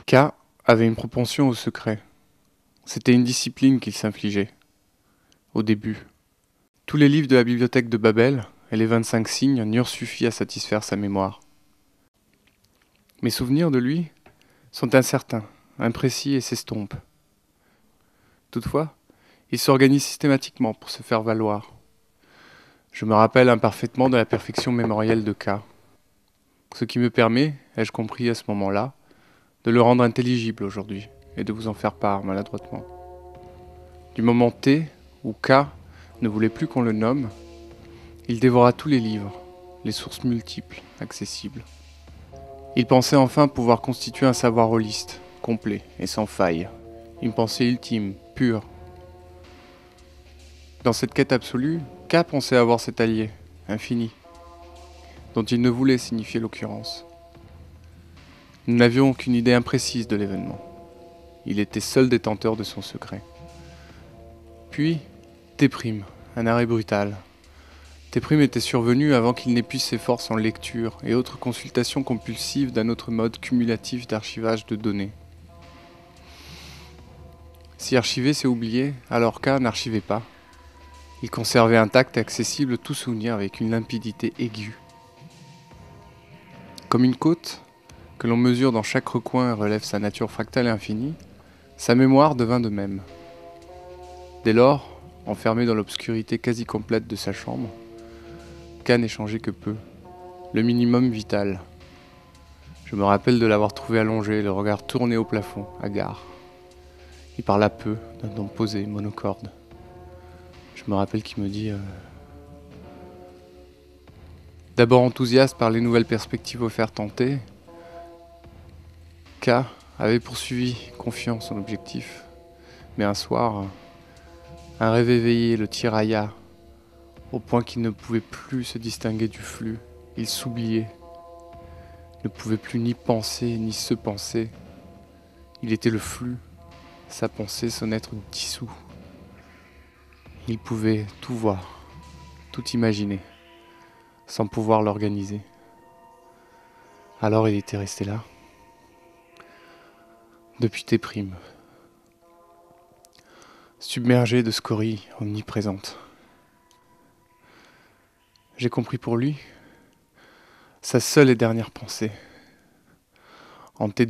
K avait une propension au secret. C'était une discipline qu'il s'infligeait, au début. Tous les livres de la bibliothèque de Babel et les 25 signes n'eurent suffi à satisfaire sa mémoire. Mes souvenirs de lui sont incertains, imprécis et s'estompent. Toutefois, il s'organise systématiquement pour se faire valoir. Je me rappelle imparfaitement de la perfection mémorielle de K, ce qui me permet, ai-je compris à ce moment-là, de le rendre intelligible aujourd'hui et de vous en faire part maladroitement. Du moment T où K ne voulait plus qu'on le nomme, il dévora tous les livres, les sources multiples, accessibles. Il pensait enfin pouvoir constituer un savoir holiste, complet et sans faille, une pensée ultime, pure. Dans cette quête absolue, K pensait avoir cet allié, infini, dont il ne voulait signifier l'occurrence. Nous n'avions qu'une idée imprécise de l'événement. Il était seul détenteur de son secret. Puis, T', un arrêt brutal. T' était survenu avant qu'il n'épuise ses forces en lecture et autres consultations compulsives d'un autre mode cumulatif d'archivage de données. Si archiver c'est oublier, alors K n'archivait pas. Il conservait intact et accessible tout souvenir avec une limpidité aiguë. Comme une côte, que l'on mesure dans chaque recoin et relève sa nature fractale et infinie, sa mémoire devint de même. Dès lors, enfermé dans l'obscurité quasi complète de sa chambre, K n'échangeait que peu, le minimum vital. Je me rappelle de l'avoir trouvé allongé, le regard tourné au plafond, hagard. Il parla peu, d'un ton posé, monocorde. Je me rappelle qu'il me dit d'abord enthousiaste par les nouvelles perspectives offertes en T, K avait poursuivi, confiant son objectif. Mais un soir, un rêve éveillé le tirailla, au point qu'il ne pouvait plus se distinguer du flux. Il s'oubliait, ne pouvait plus ni penser, ni se penser. Il était le flux, sa pensée, son être dissous. Il pouvait tout voir, tout imaginer, sans pouvoir l'organiser. Alors il était resté là, depuis T', submergé de scories omniprésentes. J'ai compris pour lui sa seule et dernière pensée, en T'.